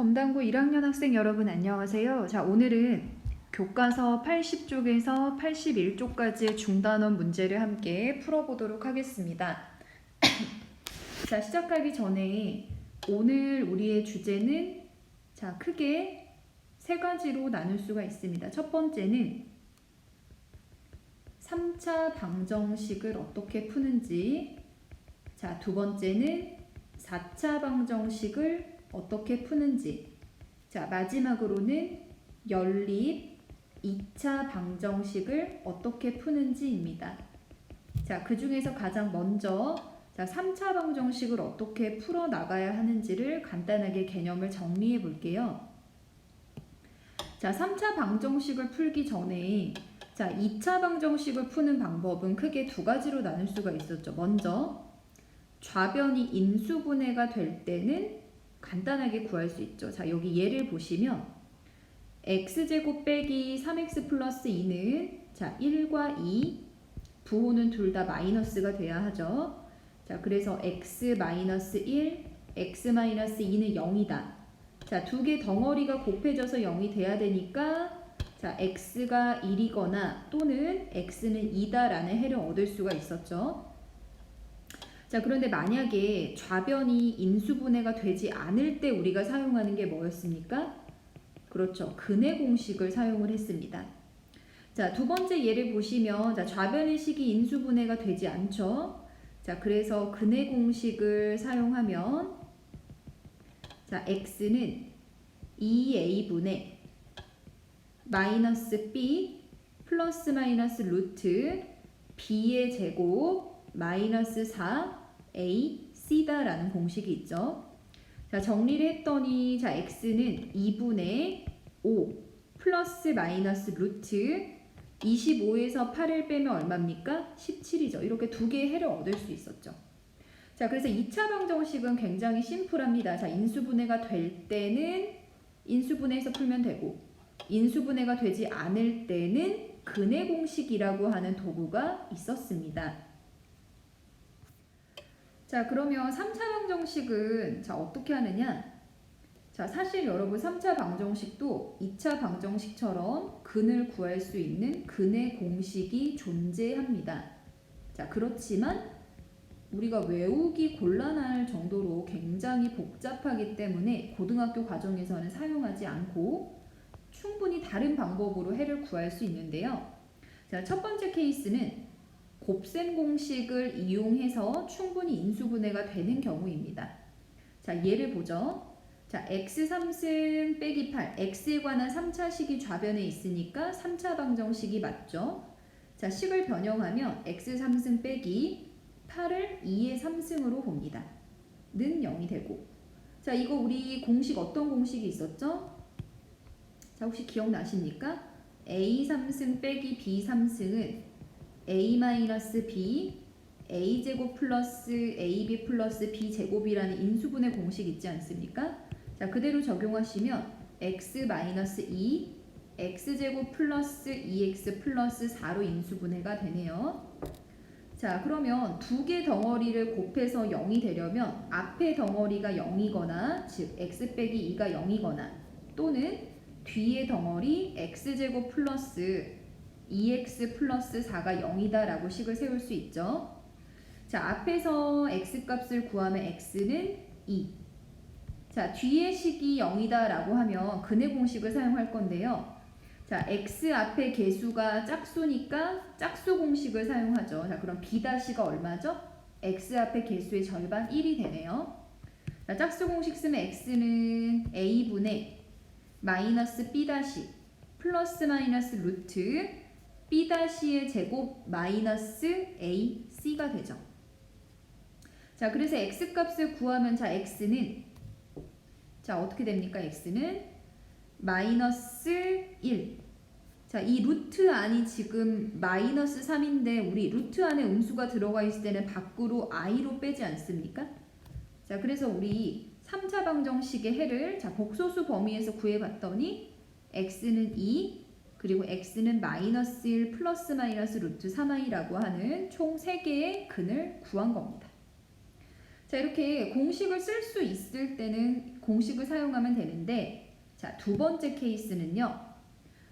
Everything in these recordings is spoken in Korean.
검단고 1학년 학생 여러분 안녕하세요. 자, 오늘은 교과서 80쪽에서 81쪽까지의 중단원 문제를 함께 풀어보도록 하겠습니다. 자, 시작하기 전에 오늘 우리의 주제는 자, 크게 세 가지로 나눌 수가 있습니다. 첫 번째는 3차 방정식을 어떻게 푸는지, 자, 두 번째는 4차 방정식을 어떻게 푸는지, 자, 마지막으로는 연립 2차 방정식을 어떻게 푸는지입니다. 자, 그 중에서 가장 먼저 자, 3차 방정식을 어떻게 풀어 나가야 하는지를 간단하게 개념을 정리해 볼게요. 자, 3차 방정식을 풀기 전에 자, 2차 방정식을 푸는 방법은 크게 두 가지로 나눌 수가 있었죠. 먼저 좌변이 인수분해가 될 때는 간단하게 구할 수 있죠. 자, 여기 예를 보시면 x제곱 빼기 3x 플러스 2는 자, 1과 2 부호는 둘 다 마이너스가 돼야 하죠. 자, 그래서 x 마이너스 1, x 마이너스 2는 0이다. 자, 두 개 덩어리가 곱해져서 0이 돼야 되니까 자, x가 1이거나 또는 x는 2다라는 해를 얻을 수가 있었죠. 자, 그런데 만약에 좌변이 인수분해가 되지 않을 때 우리가 사용하는 게 뭐였습니까? 그렇죠. 근해 공식을 사용을 했습니다. 자, 두 번째 예를 보시면 자, 좌변의 식이 인수분해가 되지 않죠. 자, 그래서 근해 공식을 사용하면 자, x는 2a분의 마이너스 b 플러스 마이너스 루트 b의 제곱 마이너스 4ac다라는 공식이 있죠. 자, 정리를 했더니 자, x는 2분의 5 플러스 마이너스 루트 25에서 8을 빼면 얼마입니까? 17이죠. 이렇게 두 개의 해를 얻을 수 있었죠. 자, 그래서 2차 방정식은 굉장히 심플합니다. 자, 인수분해가 될 때는 인수분해해서 풀면 되고 인수분해가 되지 않을 때는 근해 공식이라고 하는 도구가 있었습니다. 자, 그러면 3차 방정식은 자, 어떻게 하느냐? 자, 사실 여러분 3차 방정식도 2차 방정식처럼 근을 구할 수 있는 근해 공식이 존재합니다. 자, 그렇지만 우리가 외우기 곤란할 정도로 굉장히 복잡하기 때문에 고등학교 과정에서는 사용하지 않고 충분히 다른 방법으로 해를 구할 수 있는데요. 자, 첫 번째 케이스는 곱셈 공식을 이용해서 충분히 인수분해가 되는 경우입니다. 자, 예를 보죠. 자, x 3승 빼기 8, x에 관한 3차식이 좌변에 있으니까 3차 방정식이 맞죠. 자, 식을 변형하면 x 3승 빼기 8을 2의 3승으로 봅니다. 는 0이 되고. 자, 이거 우리 공식 어떤 공식이 있었죠? 자, 혹시 기억나십니까? a 3승 빼기 b 3승은 a-b a제곱 플러스 ab 플러스 b제곱이라는 인수분해 공식 있지 않습니까? 자, 그대로 적용하시면 x-2 x제곱 플러스 2x 플러스 4로 인수분해가 되네요. 자, 그러면 두 개 덩어리를 곱해서 0이 되려면 앞에 덩어리가 0이거나 즉 x 빼기 2가 0이거나 또는 뒤에 덩어리 x제곱 플러스 2x 플러스 4가 0이다 라고 식을 세울 수 있죠. 자, 앞에서 x값을 구하면 x는 2. 자, 뒤에 식이 0이다 라고 하면 근해 공식을 사용할 건데요. 자, x 앞에 개수가 짝수니까 짝수 공식을 사용하죠. 자, 그럼 b-가 얼마죠? x 앞에 개수의 절반 1이 되네요. 자, 짝수 공식 쓰면 x는 a분의 마이너스 b- 플러스 마이너스 루트 b-의 제곱 마이너스 ac가 되죠. 자, 그래서 x값을 구하면 자, x는 자, 어떻게 됩니까? x는 마이너스 1. 자, 이 루트 안이 지금 마이너스 3인데 우리 루트 안에 음수가 들어가 있을 때는 밖으로 i로 빼지 않습니까? 자, 그래서 우리 3차 방정식의 해를 자, 복소수 범위에서 구해봤더니 x는 2 그리고 x는 마이너스 1 플러스 마이너스 루트 3i라고 하는 총 3개의 근을 구한 겁니다. 자, 이렇게 공식을 쓸 수 있을 때는 공식을 사용하면 되는데, 자, 두 번째 케이스는요.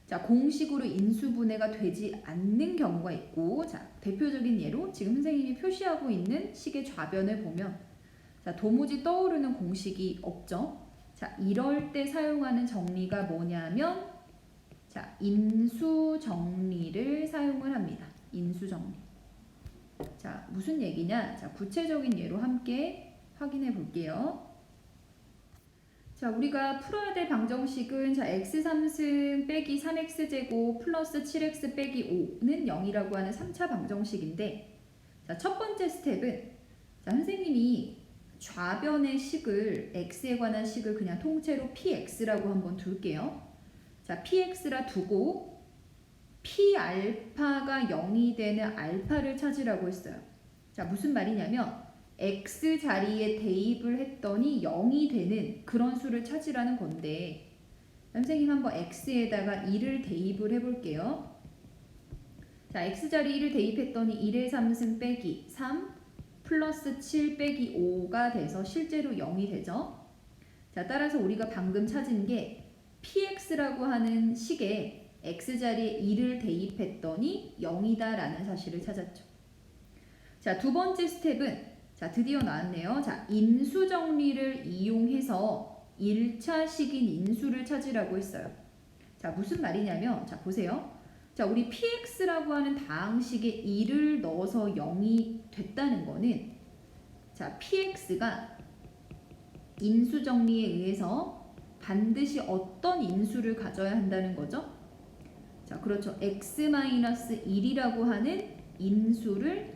자, 공식으로 인수분해가 되지 않는 경우가 있고, 자, 대표적인 예로 지금 선생님이 표시하고 있는 식의 좌변을 보면, 자, 도무지 떠오르는 공식이 없죠. 자, 이럴 때 사용하는 정리가 뭐냐면, 자, 인수 정리를 사용을 합니다. 인수 정리. 자, 무슨 얘기냐? 자, 구체적인 예로 함께 확인해 볼게요. 자, 우리가 풀어야 될 방정식은 자, x3승 빼기 3x제곱 플러스 7x 빼기 5는 0이라고 하는 3차 방정식인데, 자, 첫 번째 스텝은 자, 선생님이 좌변의 식을 x에 관한 식을 그냥 통째로 px라고 한번 둘게요. 자, px라 두고 p 알파가 0이 되는 알파를 찾으라고 했어요. 자, 무슨 말이냐면 x 자리에 대입을 했더니 0이 되는 그런 수를 찾으라는 건데, 선생님 한번 x에다가 1을 대입을 해볼게요. 자, x 자리 1을 대입했더니 1의 3승 빼기 3 플러스 7 빼기 5가 돼서 실제로 0이 되죠. 자, 따라서 우리가 방금 찾은 게 px라고 하는 식에 x자리에 1을 대입했더니 0이다 라는 사실을 찾았죠. 자, 두 번째 스텝은 자, 드디어 나왔네요. 자, 인수 정리를 이용해서 1차식인 인수를 찾으라고 했어요. 자, 무슨 말이냐면 자, 보세요. 자, 우리 px라고 하는 다항식에 1을 넣어서 0이 됐다는 거는 자, px가 인수 정리에 의해서 반드시 어떤 인수를 가져야 한다는 거죠? 자, 그렇죠. x-1이라고 하는 인수를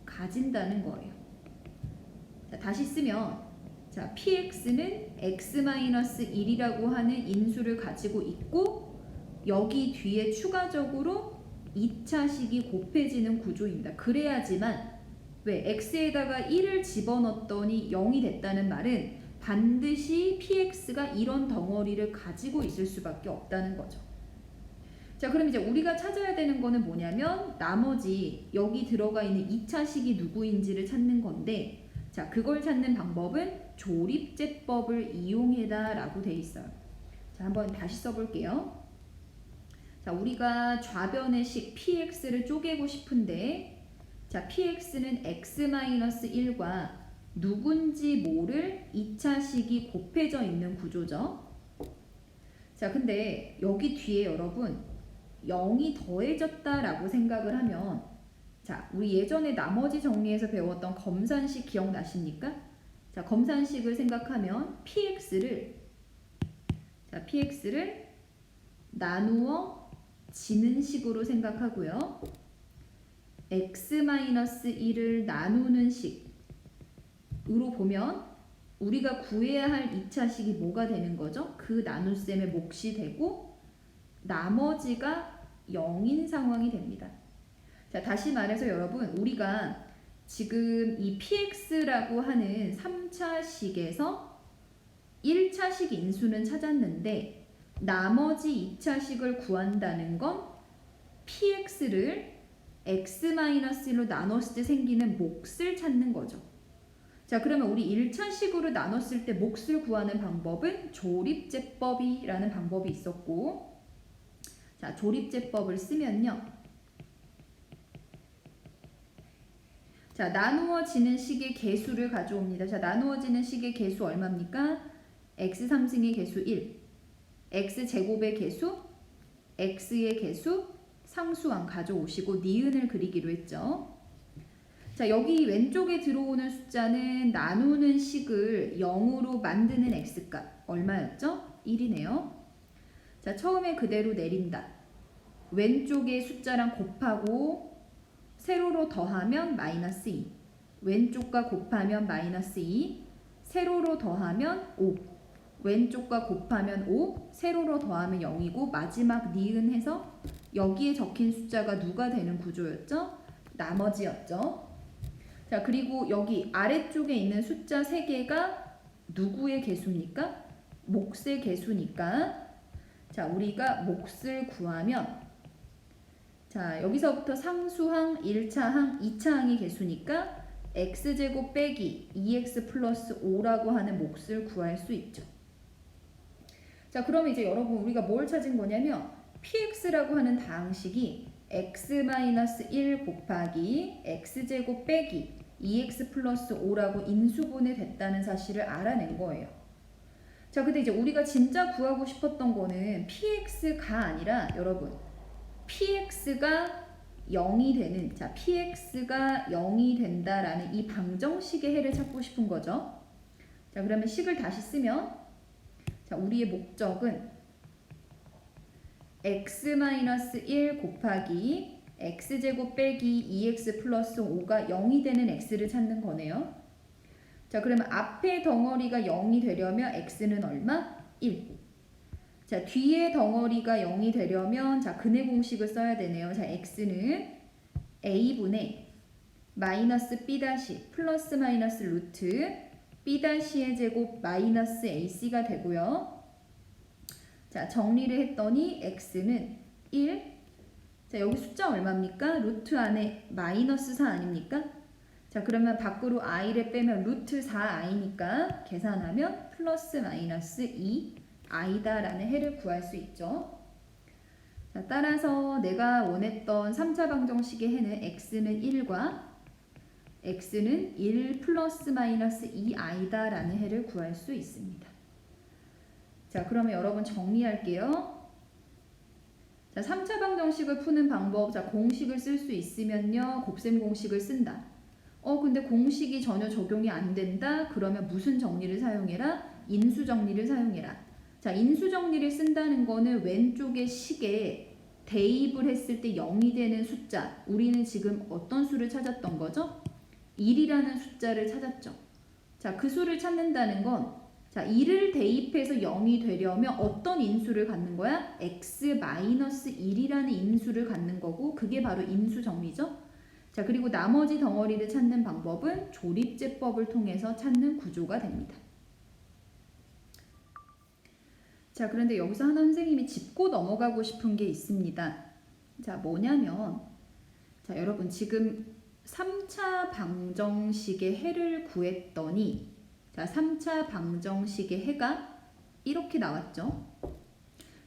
가진다는 거예요. 자, 다시 쓰면 자, px는 x-1이라고 하는 인수를 가지고 있고, 여기 뒤에 추가적으로 2차식이 곱해지는 구조입니다. 그래야지만 왜 x에다가 1을 집어넣었더니 0이 됐다는 말은 반드시 px가 이런 덩어리를 가지고 있을 수밖에 없다는 거죠. 자, 그럼 이제 우리가 찾아야 되는 거는 뭐냐면 나머지 여기 들어가 있는 2차식이 누구인지를 찾는 건데, 자, 그걸 찾는 방법은 조립제법을 이용해라 라고 돼 있어요. 자, 한번 다시 써볼게요. 자, 우리가 좌변의 식 px를 쪼개고 싶은데, 자, px는 x-1과 누군지 모를 2차식이 곱해져 있는 구조죠. 자, 근데 여기 뒤에 여러분 0이 더해졌다라고 생각을 하면, 자, 우리 예전에 나머지 정리에서 배웠던 검산식 기억나십니까? 자, 검산식을 생각하면 px를 나누어 지는 식으로 생각하고요. x-1을 나누는 식으로 보면 우리가 구해야 할 2차식이 뭐가 되는 거죠? 그 나눗셈의 몫이 되고 나머지가 0인 상황이 됩니다. 자, 다시 말해서 여러분, 우리가 지금 이 px라고 하는 3차식에서 1차식 인수는 찾았는데 나머지 2차식을 구한다는 건 px를 x-1로 나눴을 때 생기는 몫을 찾는 거죠. 자, 그러면 우리 1차식으로 나눴을 때 몫을 구하는 방법은 조립제법이라는 방법이 있었고, 자, 조립제법을 쓰면요. 자, 나누어지는 식의 개수를 가져옵니다. 자, 나누어지는 식의 개수 얼마입니까? x3승의 개수 1, x제곱의 개수, x의 개수, 상수항 가져오시고 니은을 그리기로 했죠. 자, 여기 왼쪽에 들어오는 숫자는 나누는 식을 0으로 만드는 x값 얼마였죠? 1이네요. 자, 처음에 그대로 내린다. 왼쪽의 숫자랑 곱하고 세로로 더하면 마이너스 2. 왼쪽과 곱하면 마이너스 2. 세로로 더하면 5. 왼쪽과 곱하면 5. 세로로 더하면 0이고 마지막 니은 해서 여기에 적힌 숫자가 누가 되는 구조였죠? 나머지였죠. 자, 그리고 여기 아래쪽에 있는 숫자 3개가 누구의 개수입니까? 몫의 개수니까, 자, 우리가 몫을 구하면, 자, 여기서부터 상수항, 1차항, 2차항이 개수니까 x제곱 빼기 2x 플러스 5라고 하는 몫을 구할 수 있죠. 자, 그러면 이제 여러분 우리가 뭘 찾은 거냐면 px라고 하는 다항식이 x-1 곱하기 x제곱 빼기 2x 플러스 5라고 인수분해 됐다는 사실을 알아낸 거예요. 자, 근데 이제 우리가 진짜 구하고 싶었던 거는 px가 아니라 여러분 px가 0이 되는, 자, px가 0이 된다라는 이 방정식의 해를 찾고 싶은 거죠. 자, 그러면 식을 다시 쓰면, 자, 우리의 목적은 x-1 곱하기 x제곱 빼기 2x 플러스 5가 0이 되는 x를 찾는 거네요. 자, 그러면 앞에 덩어리가 0이 되려면 x는 얼마? 1. 자, 뒤에 덩어리가 0이 되려면 자, 근의 공식을 써야 되네요. 자, x는 a분의 마이너스 b 다시 플러스 마이너스 루트 b 다시의 제곱 마이너스 ac가 되고요. 자, 정리를 했더니 x는 1. 자, 여기 숫자 얼마입니까? 루트 안에 마이너스 4 아닙니까? 자, 그러면 밖으로 i를 빼면 루트 4i니까 계산하면 플러스 마이너스 2i다라는 해를 구할 수 있죠. 자, 따라서 내가 원했던 3차 방정식의 해는 x는 1과 x는 1 플러스 마이너스 2i다라는 해를 구할 수 있습니다. 자, 그러면 여러분 정리할게요. 자, 3차 방정식을 푸는 방법, 자, 공식을 쓸 수 있으면요 곱셈 공식을 쓴다. 근데 공식이 전혀 적용이 안 된다? 그러면 무슨 정리를 사용해라? 인수 정리를 사용해라. 자, 인수 정리를 쓴다는 거는 왼쪽의 식에 대입을 했을 때 0이 되는 숫자, 우리는 지금 어떤 수를 찾았던 거죠? 1이라는 숫자를 찾았죠. 자, 그 수를 찾는다는 건, 자, 1을 대입해서 0이 되려면 어떤 인수를 갖는 거야? x-1이라는 인수를 갖는 거고, 그게 바로 인수 정리죠. 자, 그리고 나머지 덩어리를 찾는 방법은 조립제법을 통해서 찾는 구조가 됩니다. 자, 그런데 여기서 하나 선생님이 짚고 넘어가고 싶은 게 있습니다. 자, 뭐냐면, 자, 여러분 지금 3차 방정식의 해를 구했더니, 자, 3차 방정식의 해가 이렇게 나왔죠.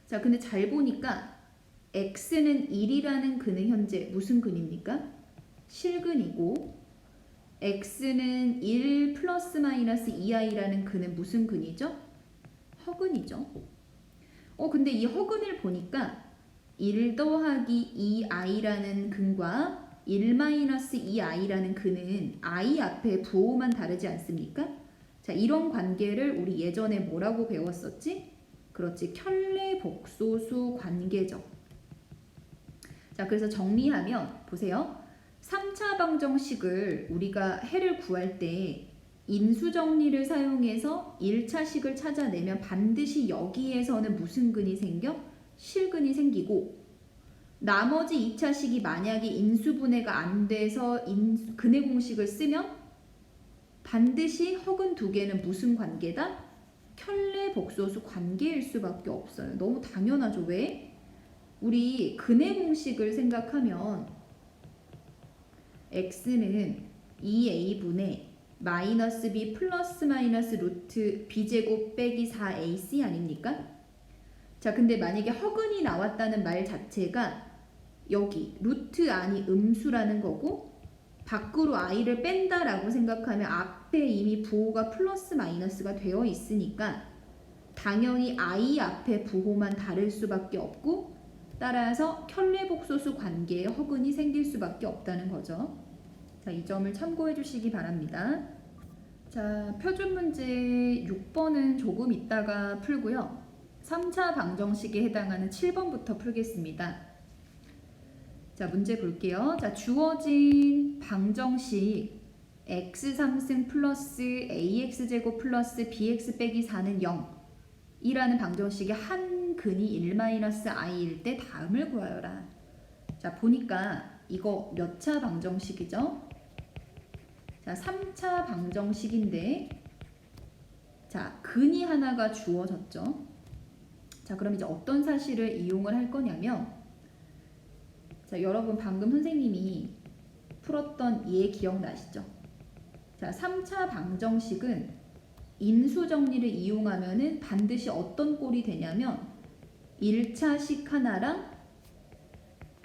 자, 근데 잘 보니까 x는 1이라는 근은 현재 무슨 근입니까? 실근이고, x는 1 플러스 마이너스 2i라는 근은 무슨 근이죠? 허근이죠. 근데 이 허근을 보니까 1 더하기 2i라는 근과 1 마이너스 2i라는 근은 i 앞에 부호만 다르지 않습니까? 자, 이런 관계를 우리 예전에 뭐라고 배웠었지? 그렇지, 켤레복소수 관계죠. 자, 그래서 정리하면 보세요. 3차 방정식을 우리가 해를 구할 때 인수정리를 사용해서 1차식을 찾아내면 반드시 여기에서는 무슨 근이 생겨? 실근이 생기고, 나머지 2차식이 만약에 인수분해가 안 돼서 근의 공식을 쓰면 반드시 허근 두 개는 무슨 관계다? 켤레복소수 관계일 수밖에 없어요. 너무 당연하죠. 왜? 우리 근의 공식을 생각하면 x는 2a분의 마이너스 b 플러스 마이너스 루트 b제곱 빼기 4ac 아닙니까? 자, 근데 만약에 허근이 나왔다는 말 자체가 여기 루트 안이 음수라는 거고, 밖으로 i를 뺀다라고 생각하면 앞에 이미 부호가 플러스 마이너스가 되어 있으니까 당연히 i 앞에 부호만 다를 수밖에 없고, 따라서 켤레복소수 관계에 허근이 생길 수밖에 없다는 거죠. 자, 이 점을 참고해 주시기 바랍니다. 자, 표준 문제 6번은 조금 있다가 풀고요. 3차 방정식에 해당하는 7번부터 풀겠습니다. 자, 문제 볼게요. 자, 주어진 방정식 x 상승 플러스 ax제곱 플러스 bx 빼기 4는 0 이라는 방정식의 한 근이 1-i일 때 다음을 구하여라. 자, 보니까 이거 몇 차 방정식이죠? 자, 3차 방정식인데, 자, 근이 하나가 주어졌죠. 자, 그럼 이제 어떤 사실을 이용을 할 거냐면, 자, 여러분 방금 선생님이 풀었던 얘 기억나시죠? 자, 3차 방정식은 인수 정리를 이용하면은 반드시 어떤 꼴이 되냐면 1차식 하나랑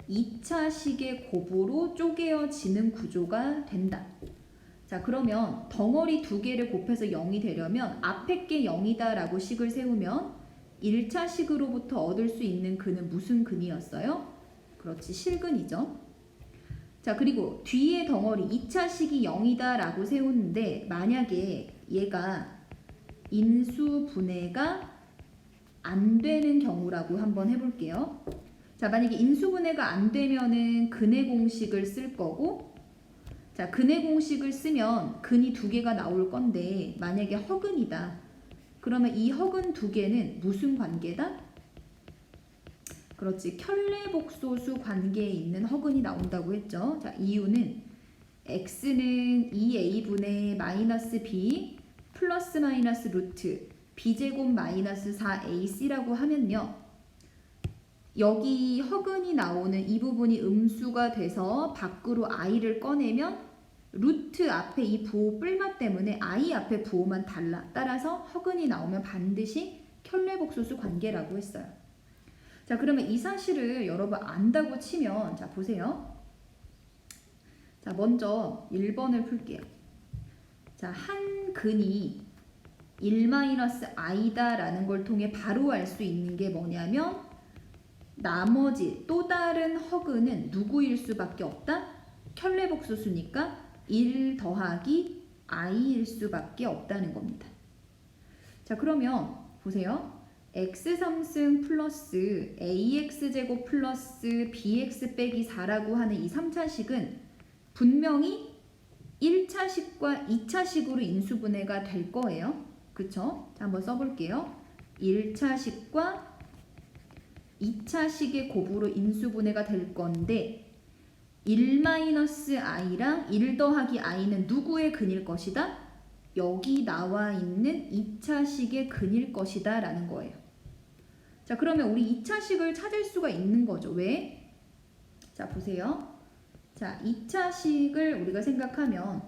2차식의 곱으로 쪼개어지는 구조가 된다. 자, 그러면 덩어리 두 개를 곱해서 0이 되려면 앞에 게 0이다 라고 식을 세우면 1차식으로부터 얻을 수 있는 근은 무슨 근이었어요? 그렇지, 실근이죠. 자, 그리고 뒤에 덩어리 2차식이 0이다 라고 세우는데 만약에 얘가 인수분해가 안 되는 경우라고 한번 해볼게요. 자, 만약에 인수분해가 안 되면은 근의 공식을 쓸 거고, 자, 근의 공식을 쓰면 근이 두 개가 나올 건데 만약에 허근이다. 그러면 이 허근 두 개는 무슨 관계다? 그렇지, 켤레복소수 관계에 있는 허근이 나온다고 했죠. 자, 이유는 x는 2a분의 마이너스 b 플러스 마이너스 루트 b제곱 마이너스 4ac라고 하면요. 여기 허근이 나오는 이 부분이 음수가 돼서 밖으로 i를 꺼내면 루트 앞에 이 부호 뿔마 때문에 i 앞에 부호만 달라. 따라서 허근이 나오면 반드시 켤레복소수 관계라고 했어요. 자, 그러면 이 사실을 여러분 안다고 치면, 자, 보세요. 자, 먼저 1번을 풀게요. 자, 한 근이 1-i다 라는 걸 통해 바로 알 수 있는 게 뭐냐면 나머지 또 다른 허근은 누구일 수밖에 없다? 켤레복소수니까 1 더하기 i일 수밖에 없다는 겁니다. 자, 그러면 보세요. x3승 플러스 ax제곱 플러스 bx 빼기 4라고 하는 이 3차식은 분명히 1차식과 2차식으로 인수분해가 될 거예요. 그쵸? 자, 한번 써볼게요. 1차식과 2차식의 곱으로 인수분해가 될 건데 1-i랑 1 더하기 i는 누구의 근일 것이다? 여기 나와 있는 2차식의 근일 것이다 라는 거예요. 자, 그러면 우리 2차식을 찾을 수가 있는 거죠. 왜? 자, 보세요. 자, 2차식을 우리가 생각하면,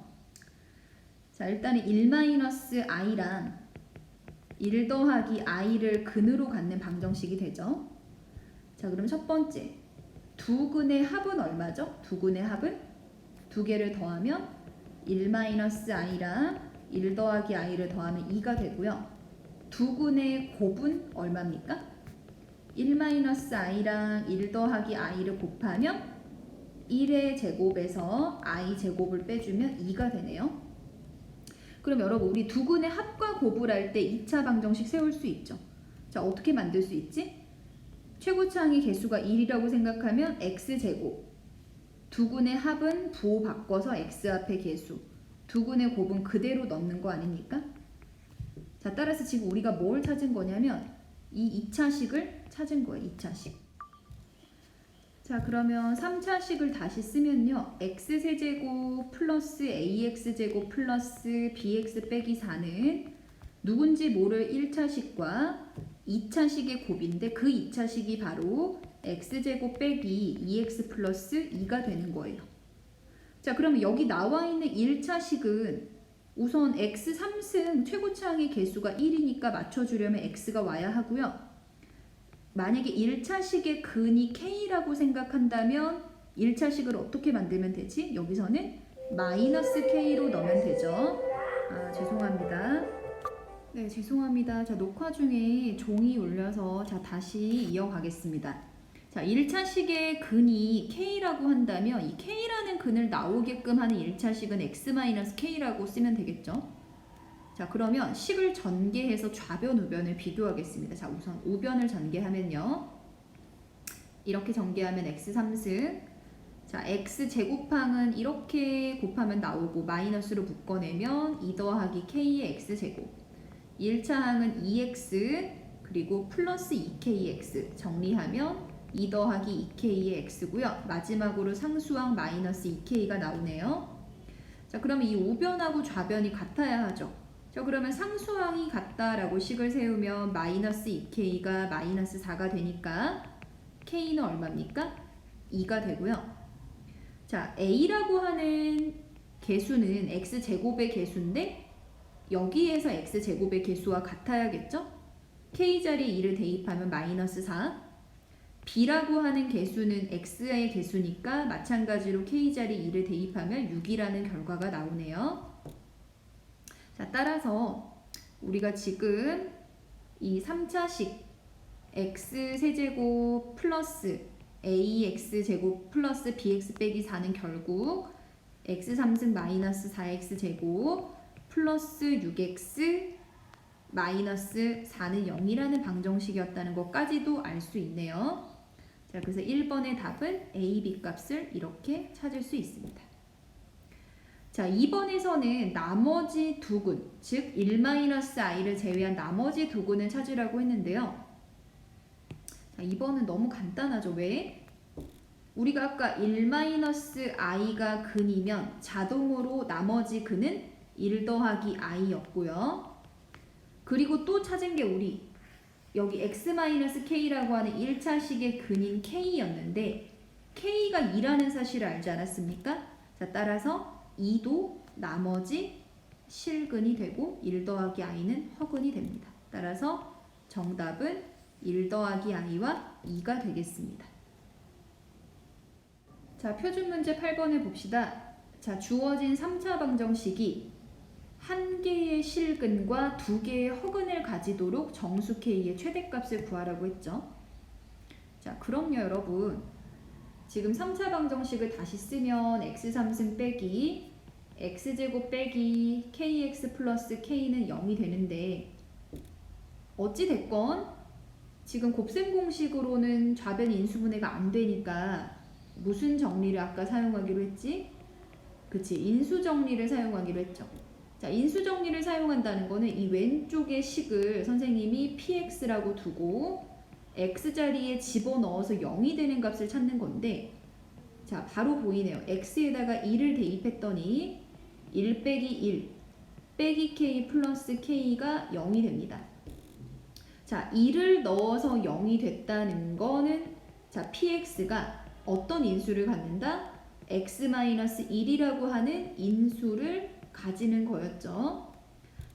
자, 일단은 1-i랑 1 더하기 i를 근으로 갖는 방정식이 되죠. 자, 그럼 첫 번째, 두 근의 합은 얼마죠? 두 근의 합은 두 개를 더하면 1-i랑 1 더하기 i를 더하면 2가 되고요. 두 근의 곱은 얼마입니까? 1-i랑 1 더하기 i를 곱하면 1의 제곱에서 i 제곱을 빼주면 2가 되네요. 그럼 여러분, 우리 두 근의 합과 곱을 할 때 2차 방정식 세울 수 있죠. 자, 어떻게 만들 수 있지? 최고차항의 개수가 1이라고 생각하면 x제곱, 두 근의 합은 부호 바꿔서 x 앞에 개수, 두 근의 곱은 그대로 넣는 거 아닙니까? 자, 따라서 지금 우리가 뭘 찾은 거냐면 이 2차식을 찾은 거예요. 2차식. 자, 그러면 3차식을 다시 쓰면요. x세제곱 플러스 ax제곱 플러스 bx 빼기 4는 누군지 모를 1차식과 2차식의 곱인데 그 2차식이 바로 x제곱 빼기 2x 플러스 2가 되는 거예요. 자, 그러면 여기 나와 있는 1차식은 우선 x3승 최고차항의 개수가 1이니까 맞춰주려면 x가 와야 하고요. 만약에 1차식의 근이 k라고 생각한다면 1차식을 어떻게 만들면 되지? 여기서는 마이너스 k로 넣으면 되죠. 아, 죄송합니다. 네, 죄송합니다. 자, 녹화 중에 종이 울려서 자, 다시 이어가겠습니다. 자, 1차식의 근이 k라고 한다면 이 k라는 근을 나오게끔 하는 1차식은 x-k라고 쓰면 되겠죠. 자, 그러면 식을 전개해서 좌변, 우변을 비교하겠습니다. 자, 우선 우변을 전개하면요. 이렇게 전개하면 x3승. 자, x제곱항은 이렇게 곱하면 나오고 마이너스로 묶어내면 2 더하기 k의 x제곱. 1차 항은 2x 그리고 플러스 2kx 정리하면 2 더하기 2k의 x고요. 마지막으로 상수항 마이너스 2k가 나오네요. 자, 그러면 이 우변하고 좌변이 같아야 하죠. 자, 그러면 상수항이 같다라고 식을 세우면 마이너스 2k가 마이너스 4가 되니까 k는 얼마입니까? 2가 되고요. 자, a라고 하는 개수는 x제곱의 개수인데 여기에서 x제곱의 개수와 같아야겠죠? k자리 2를 대입하면 마이너스 4. b라고 하는 개수는 x의 개수니까 마찬가지로 k자리 2를 대입하면 6이라는 결과가 나오네요. 자, 따라서 우리가 지금 이 3차식 x세제곱 플러스 ax제곱 플러스 bx 빼기 4는 결국 x3승 마이너스 4x제곱 플러스 6x 마이너스 4는 0이라는 방정식이었다는 것까지도 알 수 있네요. 자, 그래서 1번의 답은 a, b 값을 이렇게 찾을 수 있습니다. 자, 2번에서는 나머지 두 근, 즉 1-i를 제외한 나머지 두 근을 찾으라고 했는데요. 자, 2번은 너무 간단하죠. 왜? 우리가 아까 1-i가 근이면 자동으로 나머지 근은 1 더하기 i였고요. 그리고 또 찾은 게 우리 여기 x-k라고 하는 1차식의 근인 k였는데 k가 2라는 사실을 알지 않았습니까? 자, 따라서 2도 나머지 실근이 되고 1 더하기 i는 허근이 됩니다. 따라서 정답은 1 더하기 i와 2가 되겠습니다. 자, 표준 문제 8번을 봅시다. 자, 주어진 3차 방정식이 한 개의 실근과 두 개의 허근을 가지도록 정수 k의 최대값을 구하라고 했죠. 자, 그럼요 여러분. 지금 3차 방정식을 다시 쓰면 x3승 빼기 x제곱 빼기 kx 플러스 k는 0이 되는데 어찌 됐건 지금 곱셈 공식으로는 좌변 인수분해가 안 되니까 무슨 정리를 아까 사용하기로 했지? 그치, 인수 정리를 사용하기로 했죠. 자, 인수 정리를 사용한다는 거는 이 왼쪽의 식을 선생님이 px라고 두고 x자리에 집어넣어서 0이 되는 값을 찾는 건데 자, 바로 보이네요. x에다가 2를 대입했더니 1 빼기 1 빼기 k 플러스 k가 0이 됩니다. 자, 2를 넣어서 0이 됐다는 거는 자, px가 어떤 인수를 갖는다? x-1이라고 하는 인수를 가지는 거였죠.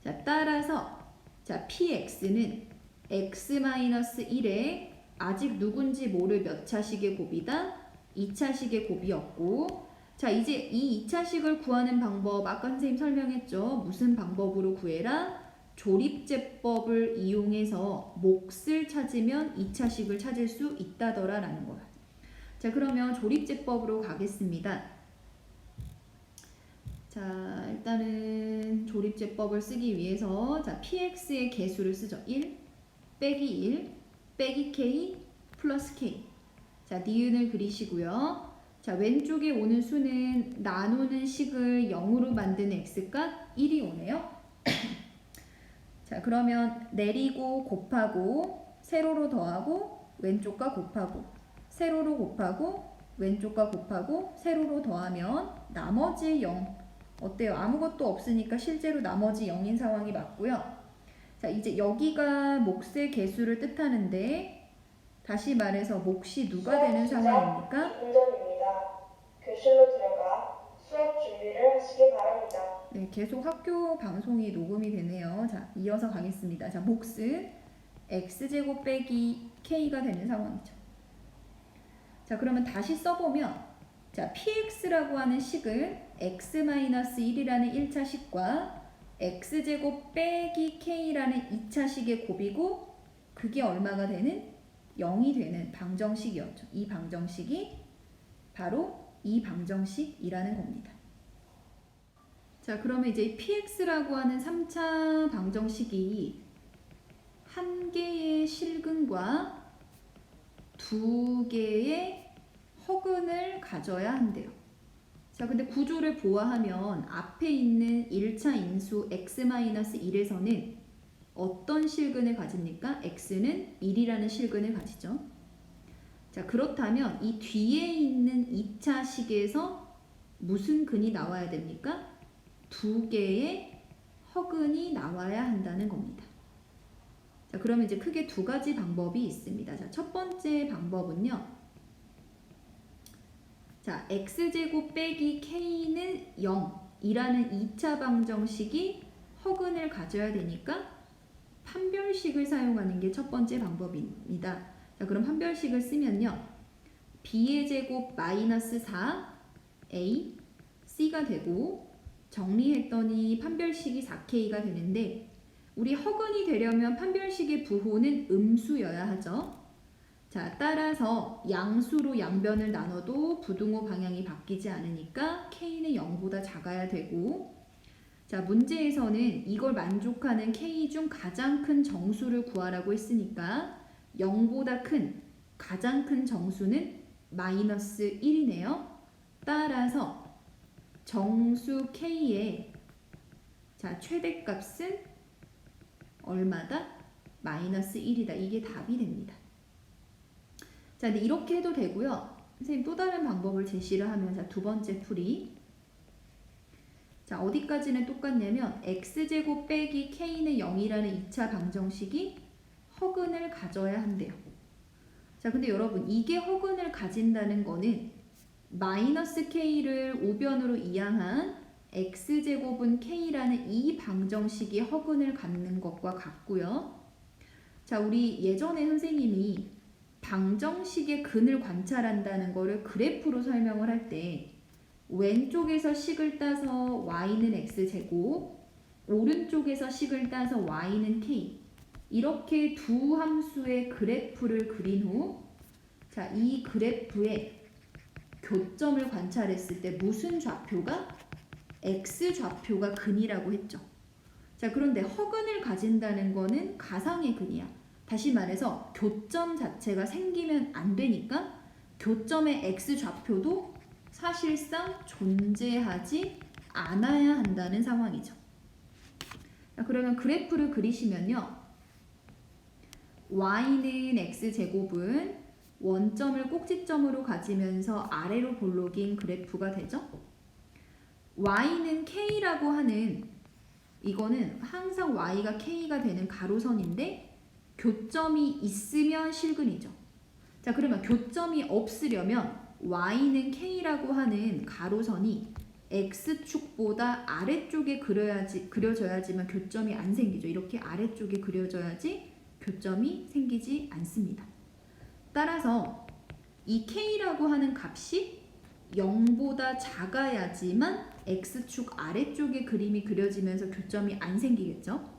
자, 따라서 자, px는 x-1에 아직 누군지 모를 몇 차식의 곱이다? 2차식의 곱이었고 자, 이제 이 2차식을 구하는 방법 아까 선생님 설명했죠. 무슨 방법으로 구해라? 조립제법을 이용해서 몫을 찾으면 2차식을 찾을 수 있다더라 라는 거야. 자, 그러면 조립제법으로 가겠습니다. 자, 일단은 조립제법을 쓰기 위해서 자, px의 개수를 쓰죠. 1 빼기 1 빼기 k 플러스 k. 자, 니은을 그리시고요. 자, 왼쪽에 오는 수는 나누는 식을 0으로 만드는 x값 1이 오네요. 자, 그러면 내리고 곱하고 세로로 더하고 왼쪽과 곱하고 세로로 곱하고 왼쪽과 곱하고 세로로 더하면 나머지 0 어때요? 아무것도 없으니까 실제로 나머지 0인 상황이 맞고요. 자, 이제 여기가 몫의 개수를 뜻하는데 다시 말해서 몫이 누가 되는 상황입니까? 김은정입니다. 교실로 들어가 수업 준비를 하시기 바랍니다. 네, 계속 학교 방송이 녹음이 되네요. 자, 이어서 가겠습니다. 자, 몫은 x제곱 빼기 k가 되는 상황이죠. 자, 그러면 다시 써보면 자, px라고 하는 식은 x-1이라는 1차식과 x제곱 빼기 k라는 2차식의 곱이고 그게 얼마가 되는? 0이 되는 방정식이었죠. 이 방정식이 바로 이 방정식이라는 겁니다. 자, 그러면 이제 px라고 하는 3차 방정식이 한 개의 실근과 두 개의 허근을 가져야 한대요. 자, 근데 구조를 보아하면 앞에 있는 1차 인수 x-1에서는 어떤 실근을 가집니까? x는 1이라는 실근을 가지죠. 자, 그렇다면 이 뒤에 있는 2차 식에서 무슨 근이 나와야 됩니까? 두 개의 허근이 나와야 한다는 겁니다. 자, 그러면 이제 크게 두 가지 방법이 있습니다. 자, 첫 번째 방법은요. 자, x제곱 빼기 k는 0, 이라는 2차 방정식이 허근을 가져야 되니까 판별식을 사용하는 게 첫 번째 방법입니다. 자, 그럼 판별식을 쓰면요. b의 제곱 마이너스 4a c가 되고 정리했더니 판별식이 4k가 되는데 우리 허근이 되려면 판별식의 부호는 음수여야 하죠. 자, 따라서 양수로 양변을 나눠도 부등호 방향이 바뀌지 않으니까 k는 0보다 작아야 되고 자, 문제에서는 이걸 만족하는 k 중 가장 큰 정수를 구하라고 했으니까 0보다 큰 가장 큰 정수는 마이너스 1이네요. 따라서 정수 k의 자, 최대값은 얼마다? 마이너스 1이다. 이게 답이 됩니다. 자, 근데 이렇게 해도 되고요. 선생님 또 다른 방법을 제시를 하면 자, 두 번째 풀이 자, 어디까지는 똑같냐면 x제곱 빼기 k는 0이라는 2차 방정식이 허근을 가져야 한대요. 자, 근데 여러분 이게 허근을 가진다는 거는 마이너스 k를 우변으로 이항한 x제곱은 k라는 이 방정식이 허근을 갖는 것과 같고요. 자, 우리 예전에 선생님이 방정식의 근을 관찰한다는 거를 그래프로 설명을 할 때 왼쪽에서 식을 따서 y는 x제곱, 오른쪽에서 식을 따서 y는 k 이렇게 두 함수의 그래프를 그린 후 자, 이 그래프의 교점을 관찰했을 때 무슨 좌표가? x좌표가 근이라고 했죠. 자, 그런데 허근을 가진다는 거는 가상의 근이야. 다시 말해서 교점 자체가 생기면 안 되니까 교점의 x좌표도 사실상 존재하지 않아야 한다는 상황이죠. 자, 그러면 그래프를 그리시면요. y는 x제곱은 원점을 꼭지점으로 가지면서 아래로 볼록인 그래프가 되죠. y는 k라고 하는 이거는 항상 y가 k가 되는 가로선인데 교점이 있으면 실근이죠. 자, 그러면 교점이 없으려면 y는 k라고 하는 가로선이 x축보다 아래쪽에 그려져야지만 교점이 안 생기죠. 이렇게 아래쪽에 그려져야지 교점이 생기지 않습니다. 따라서 이 k라고 하는 값이 0보다 작아야지만 x축 아래쪽에 그림이 그려지면서 교점이 안 생기겠죠.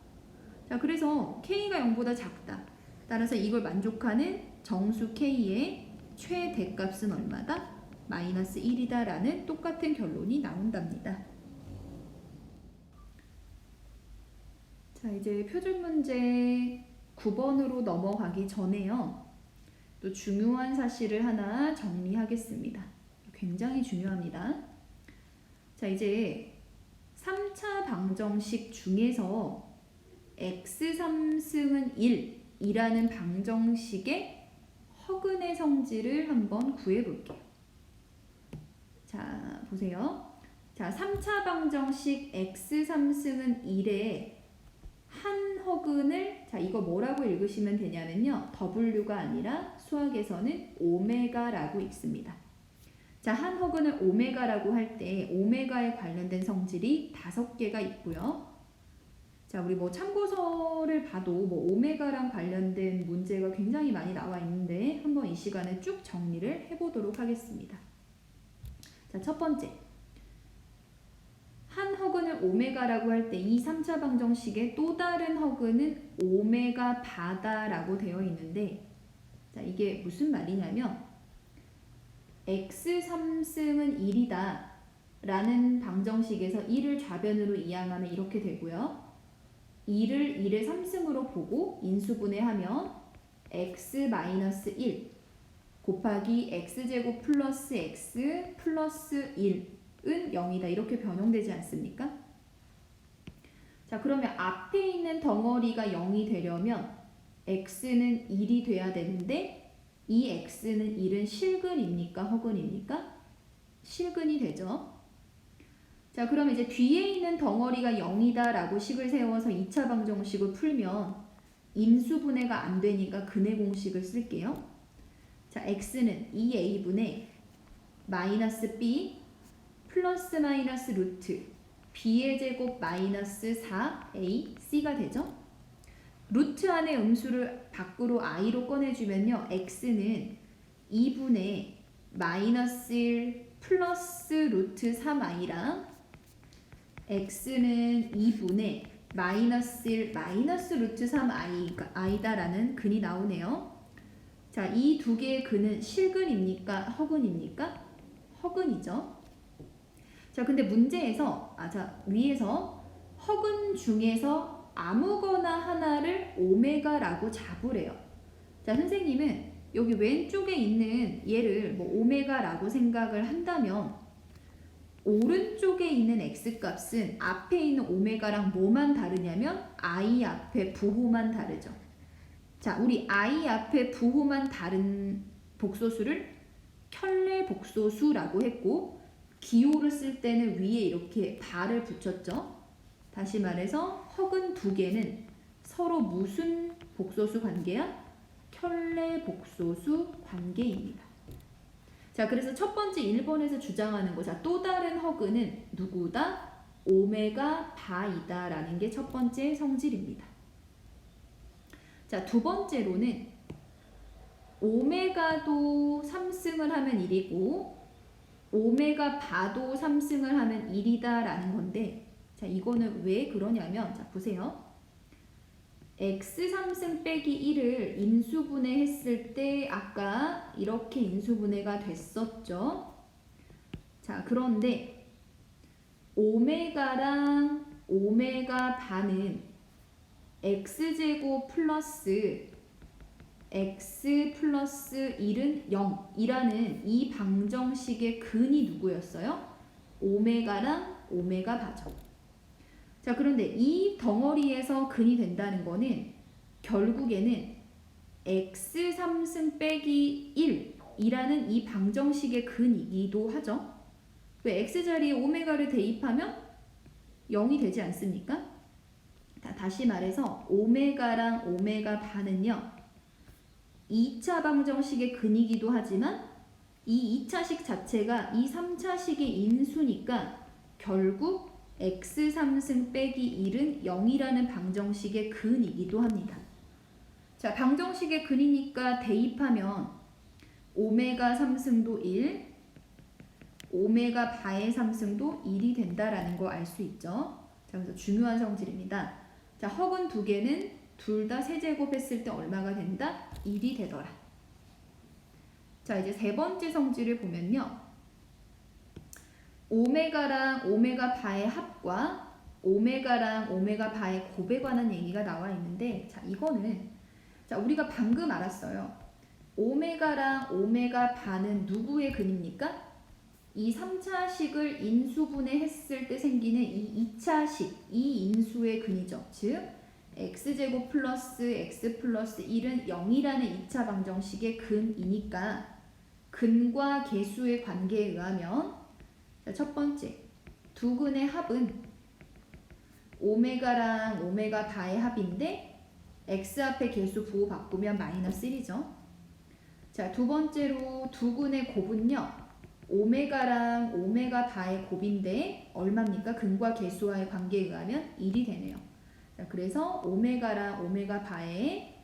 자, 그래서 k가 0보다 작다. 따라서 이걸 만족하는 정수 k의 최대값은 얼마다? 마이너스 1이다 라는 똑같은 결론이 나온답니다. 자, 이제 표준문제 9번으로 넘어가기 전에요. 또 중요한 사실을 하나 정리하겠습니다. 굉장히 중요합니다. 자, 이제 3차 방정식 중에서 x3승은 1이라는 방정식의 허근의 성질을 한번 구해볼게요. 자, 보세요. 자, 3차 방정식 x3승은 1의 한 허근을 자, 이거 뭐라고 읽으시면 되냐면요. w가 아니라 수학에서는 오메가라고 읽습니다. 자, 한 허근을 오메가라고 할 때 오메가에 관련된 성질이 5개가 있고요. 자, 우리 뭐 참고서를 봐도 뭐 오메가랑 관련된 문제가 굉장히 많이 나와 있는데 한번 이 시간에 쭉 정리를 해보도록 하겠습니다. 자, 첫 번째. 한 허근을 오메가라고 할 때 이 3차 방정식의 또 다른 허근은 오메가 바다라고 되어 있는데 자, 이게 무슨 말이냐면 x3승은 1이다 라는 방정식에서 1을 좌변으로 이항하면 이렇게 되고요. 2를 1의 3승으로 보고 인수분해하면 x-1 곱하기 x제곱 플러스 x 플러스 1은 0이다. 이렇게 변형되지 않습니까? 자, 그러면 앞에 있는 덩어리가 0이 되려면 x는 1이 돼야 되는데 이 x는 1은 실근입니까? 허근입니까? 실근이 되죠. 자, 그럼 이제 뒤에 있는 덩어리가 0이다 라고 식을 세워서 2차 방정식을 풀면 인수분해가 안 되니까 근해 공식을 쓸게요. 자, x는 2a분의 마이너스 b 플러스 마이너스 루트 b의 제곱 마이너스 4ac가 되죠. 루트 안에 음수를 밖으로 i로 꺼내주면요. x는 2분의 마이너스 1 플러스 루트 3i랑 x는 2분의 마이너스 1 마이너스 루트 3i다라는 근이 나오네요. 자, 이 두 개의 근은 실근입니까? 허근입니까? 허근이죠. 자, 근데 문제에서 위에서 허근 중에서 아무거나 하나를 오메가라고 잡으래요. 자, 선생님은 여기 왼쪽에 있는 얘를 뭐 오메가라고 생각을 한다면 오른쪽에 있는 x값은 앞에 있는 오메가랑 뭐만 다르냐면 i 앞에 부호만 다르죠. 자, 우리 i 앞에 부호만 다른 복소수를 켤레 복소수라고 했고 기호를 쓸 때는 위에 이렇게 발을 붙였죠. 다시 말해서 허근 두 개는 서로 무슨 복소수 관계야? 켤레 복소수 관계입니다. 자, 그래서 첫 번째 1번에서 주장하는 거, 자, 또 다른 허근은 누구다? 오메가 바이다 라는 게 첫 번째 성질입니다. 자, 두 번째로는 오메가도 3승을 하면 1이고 오메가 바도 3승을 하면 1이다 라는 건데, 자, 이거는 왜 그러냐면, 자, 보세요. x 3승 빼기 1을 인수분해했을 때 아까 이렇게 인수분해가 됐었죠. 자, 그런데 오메가랑 오메가 반은 x제곱 플러스 x 플러스 1은 0이라는 이 방정식의 근이 누구였어요? 오메가랑 오메가 바죠. 자, 그런데 이 덩어리에서 근이 된다는 거는 결국에는 x 3승 빼기 1이라는 이 방정식의 근이기도 하죠. 왜 x 자리에 오메가를 대입하면 0이 되지 않습니까? 다시 말해서 오메가랑 오메가 반은요 2차 방정식의 근이기도 하지만 이 2차식 자체가 이 3차식의 인수니까 결국 x 3승 빼기 1은 0이라는 방정식의 근이기도 합니다. 자, 방정식의 근이니까 대입하면 오메가 3승도 1, 오메가 바의 3승도 1이 된다라는 거 알 수 있죠. 자, 그래서 중요한 성질입니다. 자, 허근 두 개는 둘 다 세제곱했을 때 얼마가 된다? 1이 되더라. 자, 이제 세 번째 성질을 보면요. 오메가랑 오메가 바의 합과 오메가랑 오메가 바의 곱에 관한 얘기가 나와 있는데, 자, 이거는 자, 우리가 방금 알았어요. 오메가랑 오메가 바는 누구의 근입니까? 이 3차식을 인수분해했을 때 생기는 이 2차식, 이 인수의 근이죠. 즉 x제곱 플러스 x 플러스 1은 0이라는 2차 방정식의 근이니까 근과 계수의 관계에 의하면, 자, 첫 번째 두 근의 합은 오메가랑 오메가 바의 합인데 x 앞에 계수 부호 바꾸면 마이너스 1이죠. 자, 두 번째로 두 근의 곱은요. 오메가랑 오메가 바의 곱인데 얼마입니까? 근과 계수와의 관계에 의하면 1이 되네요. 자, 그래서 오메가랑 오메가 바의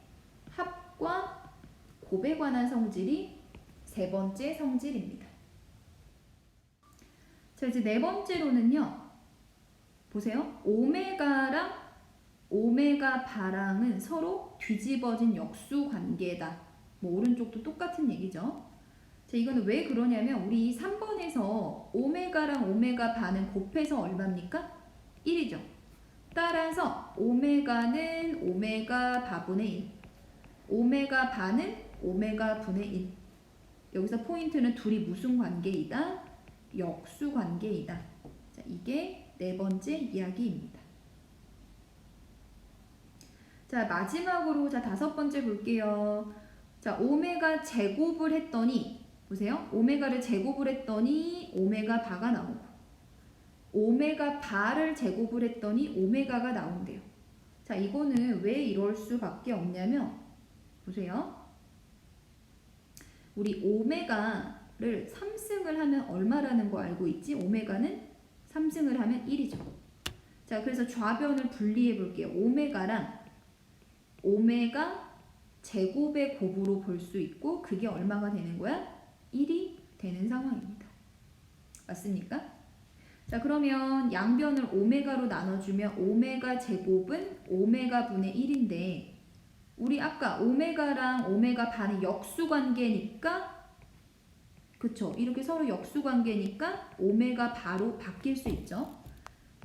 합과 곱에 관한 성질이 세 번째 성질입니다. 자, 이제 네 번째로는요. 보세요. 오메가랑 오메가 바랑은 서로 뒤집어진 역수 관계다. 뭐 오른쪽도 똑같은 얘기죠. 자, 이거는 왜 그러냐면 우리 3번에서 오메가랑 오메가 바는 곱해서 얼마입니까? 1이죠. 따라서 오메가는 오메가 바분의 1, 오메가 바는 오메가 분의 1. 여기서 포인트는 둘이 무슨 관계이다? 역수 관계이다. 자, 이게 네 번째 이야기입니다. 자, 마지막으로 자, 다섯 번째 볼게요. 자, 오메가 제곱을 했더니 보세요. 오메가를 제곱을 했더니 오메가 바가 나오고 오메가 바를 제곱을 했더니 오메가가 나온대요. 자, 이거는 왜 이럴 수밖에 없냐면 보세요. 우리 오메가를 3승을 하면 얼마라는 거 알고 있지? 오메가는 3승을 하면 1이죠. 자, 그래서 좌변을 분리해 볼게요. 오메가랑 오메가 제곱의 곱으로 볼 수 있고 그게 얼마가 되는 거야? 1이 되는 상황입니다. 맞습니까? 자, 그러면 양변을 오메가로 나눠주면 오메가 제곱은 오메가 분의 1인데 우리 아까 오메가랑 오메가 반의 역수관계니까 그쵸? 이렇게 서로 역수관계니까 오메가 바로 바뀔 수 있죠.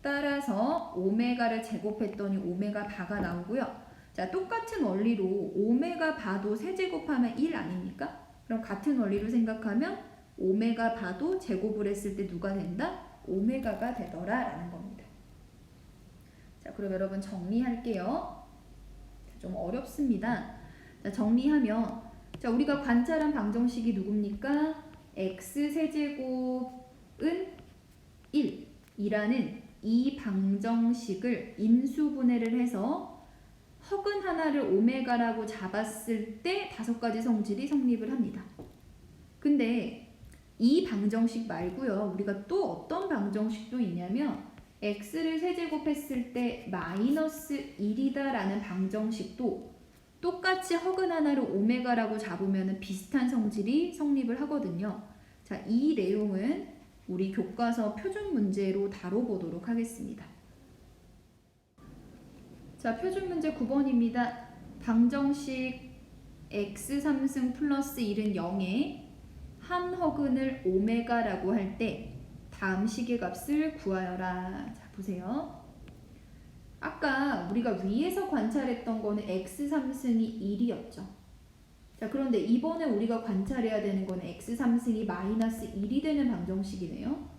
따라서 오메가를 제곱했더니 오메가 바가 나오고요. 자, 똑같은 원리로 오메가 바도 세제곱하면 1 아닙니까? 그럼 같은 원리로 생각하면 오메가 바도 제곱을 했을 때 누가 된다? 오메가가 되더라 라는 겁니다. 자, 그럼 여러분 정리할게요. 좀 어렵습니다. 자, 정리하면 자, 우리가 관찰한 방정식이 누굽니까? x 세제곱은 1이라는 이 방정식을 인수분해를 해서 허근 하나를 오메가라고 잡았을 때 5가지 성질이 성립을 합니다. 근데 이 방정식 말고요. 우리가 또 어떤 방정식도 있냐면 x를 세제곱했을 때 마이너스 1이다 라는 방정식도 똑같이 허근 하나를 오메가라고 잡으면 비슷한 성질이 성립을 하거든요. 자, 이 내용은 우리 교과서 표준 문제로 다뤄보도록 하겠습니다. 자, 표준 문제 9번입니다. 방정식 x 3승 플러스 1은 0에 한 허근을 오메가라고 할 때 다음 식의 값을 구하여라. 자, 보세요. 아까 우리가 위에서 관찰했던 거는 x 3승이 1이었죠. 자, 그런데 이번에 우리가 관찰해야 되는 거는 x 3승이 마이너스 1이 되는 방정식이네요.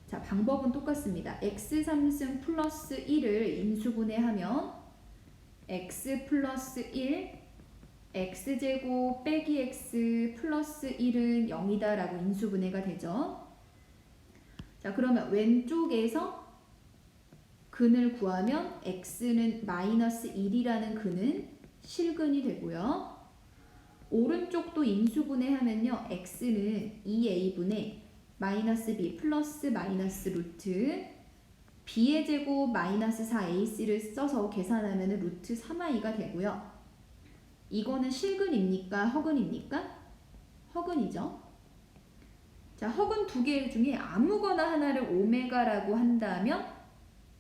자, 방법은 똑같습니다. x 3승 플러스 1을 인수분해하면 x 플러스 1 x제곱 빼기 x 플러스 1은 0이다 라고 인수분해가 되죠. 자, 그러면 왼쪽에서 근을 구하면 x는 마이너스 1이라는 근은 실근이 되고요. 오른쪽도 인수분해하면요. x는 2a분의 마이너스 b 플러스 마이너스 루트 b의 제곱 마이너스 4ac를 써서 계산하면 루트 3i가 되고요. 이거는 실근입니까? 허근입니까? 허근이죠. 자, 허근 두 개 중에 아무거나 하나를 오메가라고 한다면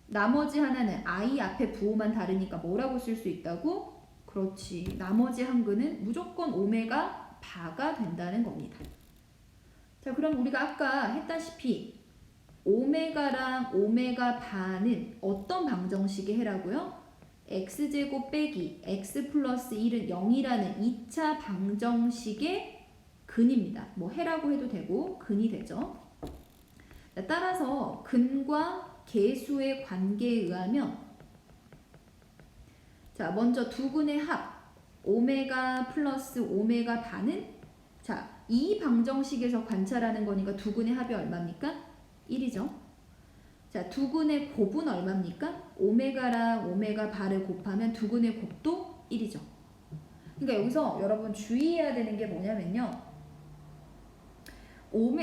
나머지 하나는 i 앞에 부호만 다르니까 뭐라고 쓸 수 있다고? 그렇지. 나머지 한 근은 무조건 오메가 바가 된다는 겁니다. 자, 그럼 우리가 아까 했다시피 오메가랑 오메가 바는 어떤 방정식의 해라고요? x제곱 빼기 x 플러스 1은 0이라는 2차 방정식의 근입니다. 뭐 해라고 해도 되고 근이 되죠. 자, 따라서 근과 계수의 관계에 의하면 자, 먼저 두 근의 합 오메가 플러스 오메가 바는 자, 이 방정식에서 관찰하는 거니까 두 근의 합이 얼마입니까? 1이죠. 자, 두 근의 곱은 얼마입니까? 오메가랑 오메가 바를 곱하면 두 근의 곱도 1이죠. 그러니까 여기서 여러분 주의해야 되는 게 뭐냐면요.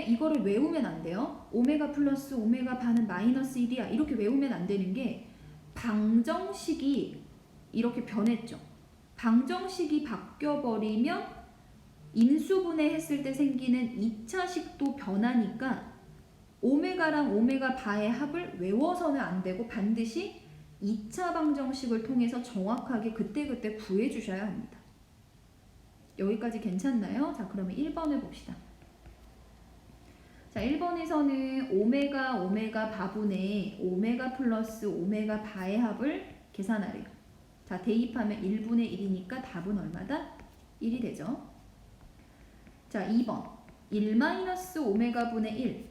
이거를 외우면 안 돼요. 오메가 플러스 오메가 바는 마이너스 1이야. 이렇게 외우면 안 되는 게 방정식이 이렇게 변했죠. 방정식이 바뀌어버리면 인수분해 했을 때 생기는 2차식도 변하니까 오메가랑 오메가 바의 합을 외워서는 안 되고 반드시 2차 방정식을 통해서 정확하게 그때그때 구해주셔야 합니다. 여기까지 괜찮나요? 자, 그러면 1번을 봅시다. 자, 1번에서는 오메가 오메가 바분의 오메가 플러스 오메가 바의 합을 계산하래요. 자, 대입하면 1분의 1이니까 답은 얼마다? 1이 되죠. 자, 2번 1-오메가 분의 1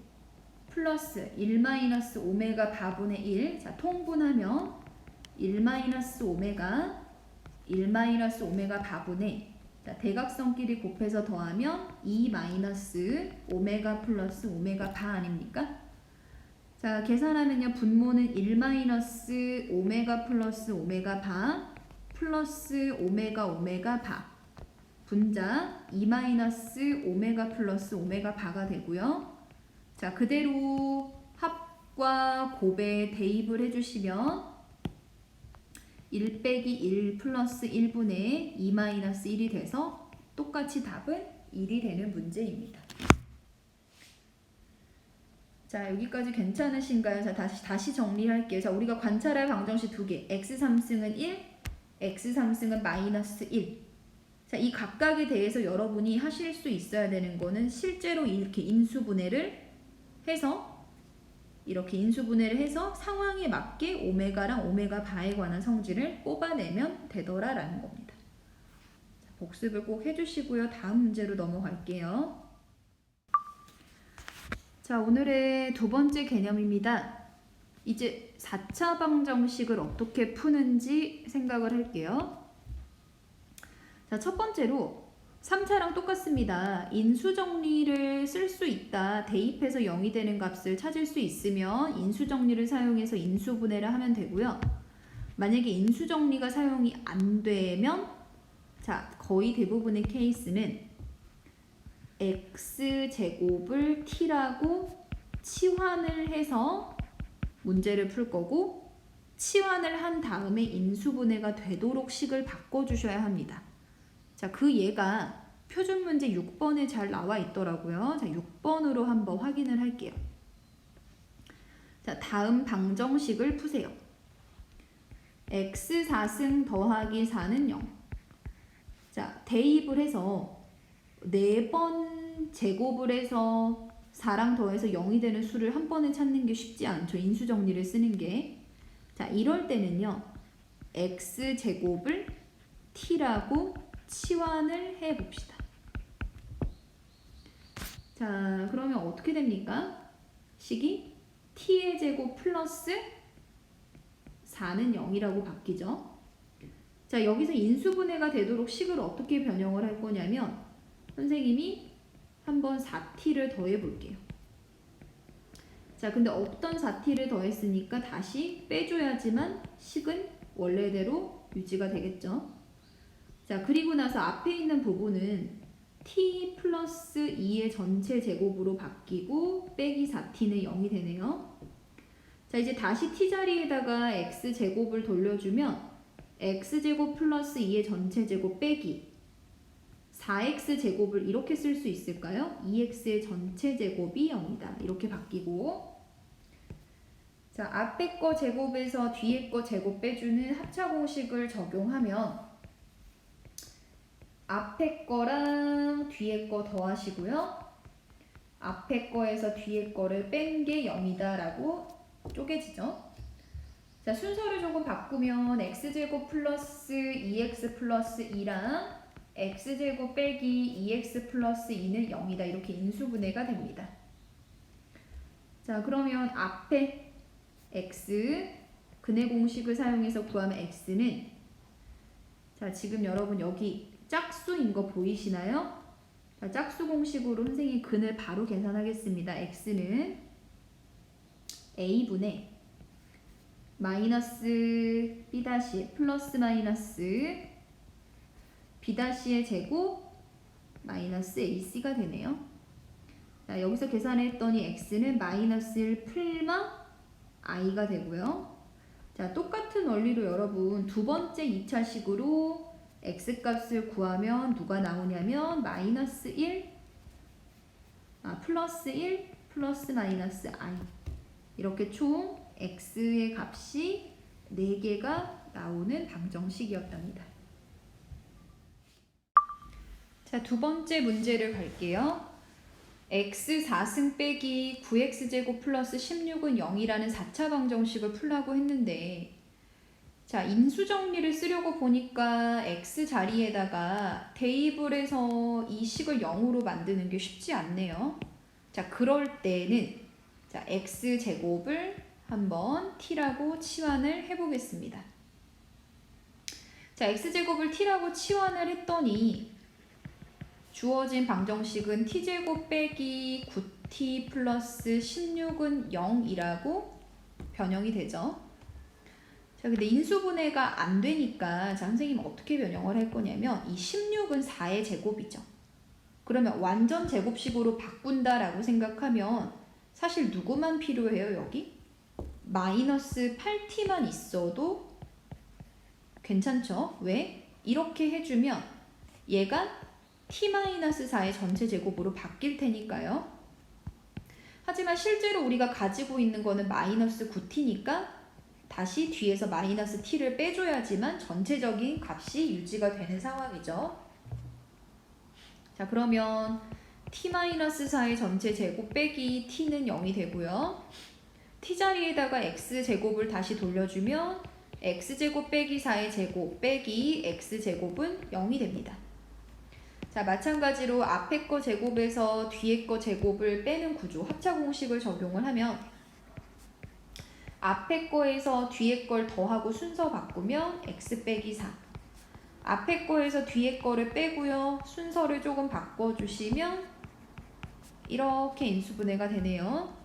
플러스 1-오메가 바분의 1. 자, 통분하면 1-오메가 1-오메가 바분의 자, 대각선끼리 곱해서 더하면 2-오메가 플러스 오메가 바 아닙니까? 자, 계산하면요. 분모는 1-오메가 플러스 오메가 바 플러스 오메가 오메가 바 분자 2-오메가 플러스 오메가 바가 되고요. 자, 그대로 합 곱과 곱에 대입을 해주시면 1 빼기 1 플러스 1분의 2 마이너스 1이 돼서 똑같이 답은 1이 되는 문제입니다. 자, 여기까지 괜찮으신가요? 자, 다시 정리할게요. 자, 우리가 관찰할 방정식 두 개. x3승은 1, x3승은 마이너스 1. 자, 이 각각에 대해서 여러분이 하실 수 있어야 되는 거는 실제로 이렇게 인수분해를 해서 상황에 맞게 오메가랑 오메가 바에 관한 성질을 뽑아내면 되더라라는 겁니다. 자, 복습을 꼭 해주시고요. 다음 문제로 넘어갈게요. 자, 오늘의 두 번째 개념입니다. 이제 4차 방정식을 어떻게 푸는지 생각을 할게요. 자, 첫 번째로 3차랑 똑같습니다. 인수정리를 쓸 수 있다. 대입해서 0이 되는 값을 찾을 수 있으면 인수정리를 사용해서 인수분해를 하면 되고요. 만약에 인수정리가 사용이 안 되면, 자, 거의 대부분의 케이스는 x제곱을 t라고 치환을 해서 문제를 풀 거고, 치환을 한 다음에 인수분해가 되도록 식을 바꿔주셔야 합니다. 자, 그 예가 표준 문제 6번에 잘 나와 있더라고요. 자, 6번으로 한번 확인을 할게요. 자, 다음 방정식을 푸세요. x4승 더하기 4는 0. 자, 대입을 해서 4번 제곱을 해서 4랑 더해서 0이 되는 수를 한 번에 찾는 게 쉽지 않죠. 인수정리를 쓰는 게. 자, 이럴 때는요. x제곱을 t라고 치환을 해봅시다. 자, 그러면 어떻게 됩니까? 식이 t의 제곱 플러스 4는 0이라고 바뀌죠. 자, 여기서 인수분해가 되도록 식을 어떻게 변형을 할 거냐면 선생님이 한번 4t를 더해 볼게요. 자, 근데 없던 4t를 더했으니까 다시 빼줘야지만 식은 원래대로 유지가 되겠죠. 자, 그리고 나서 앞에 있는 부분은 t 플러스 2의 전체 제곱으로 바뀌고 빼기 4t는 0이 되네요. 자, 이제 다시 t 자리에다가 x제곱을 돌려주면 x제곱 플러스 2의 전체 제곱 빼기 4x제곱을 이렇게 쓸 수 있을까요? 2x의 전체 제곱이 0이다. 이렇게 바뀌고, 자, 앞에 거 제곱에서 뒤에 거 제곱 빼주는 합차 공식을 적용하면 앞에 거랑 뒤에 거 더하시고요. 앞에 거에서 뒤에 거를 뺀 게 0이다 라고 쪼개지죠. 자, 순서를 조금 바꾸면 x제곱 플러스 2x 플러스 2랑 x제곱 빼기 2x 플러스 2는 0이다. 이렇게 인수분해가 됩니다. 자, 그러면 앞에 x, 근해 공식을 사용해서 구하면 x는, 자, 지금 여러분 여기 짝수인 거 보이시나요? 자, 짝수 공식으로 선생님이 근을 바로 계산하겠습니다. x는 a분의 마이너스 b' 플러스 마이너스 b'의 제곱 마이너스 ac가 되네요. 자, 여기서 계산했더니 x는 마이너스 1 풀마 i가 되고요. 자, 똑같은 원리로 여러분 두 번째 2차식으로 x값을 구하면 누가 나오냐면 마이너스 1, 플러스 1 플러스 마이너스 i, 이렇게 총 x의 값이 4개가 나오는 방정식이었답니다. 자, 두 번째 문제를 갈게요. x 4승 빼기 9x제곱 플러스 16은 0이라는 4차 방정식을 풀라고 했는데, 자, 인수정리를 쓰려고 보니까 x 자리에다가 대입을 해서 이 식을 0으로 만드는 게 쉽지 않네요. 자, 그럴 때는, 자, x제곱을 한번 t라고 치환을 해보겠습니다. 자, x제곱을 t라고 치환을 했더니 주어진 방정식은 t제곱 빼기 9t 플러스 16은 0이라고 변형이 되죠. 자, 근데 인수분해가 안 되니까, 자, 선생님 어떻게 변형을 할 거냐면 이 16은 4의 제곱이죠. 그러면 완전 제곱식으로 바꾼다라고 생각하면 사실 누구만 필요해요, 여기? 마이너스 8t만 있어도 괜찮죠? 왜? 이렇게 해주면 얘가 t-4의 전체 제곱으로 바뀔 테니까요. 하지만 실제로 우리가 가지고 있는 거는 마이너스 9t니까 다시 뒤에서 마이너스 t를 빼줘야지만 전체적인 값이 유지가 되는 상황이죠. 자, 그러면 t-4의 전체 제곱 빼기 t는 0이 되고요. t 자리에다가 x제곱을 다시 돌려주면 x제곱 빼기 4의 제곱 빼기 x제곱은 0이 됩니다. 자, 마찬가지로 앞에 거 제곱에서 뒤에 거 제곱을 빼는 구조, 합차 공식을 적용을 하면 앞에 거에서 뒤에 걸 더하고 순서 바꾸면 x 빼기 4, 앞에 거에서 뒤에 거를 빼고요. 순서를 조금 바꿔주시면 이렇게 인수분해가 되네요.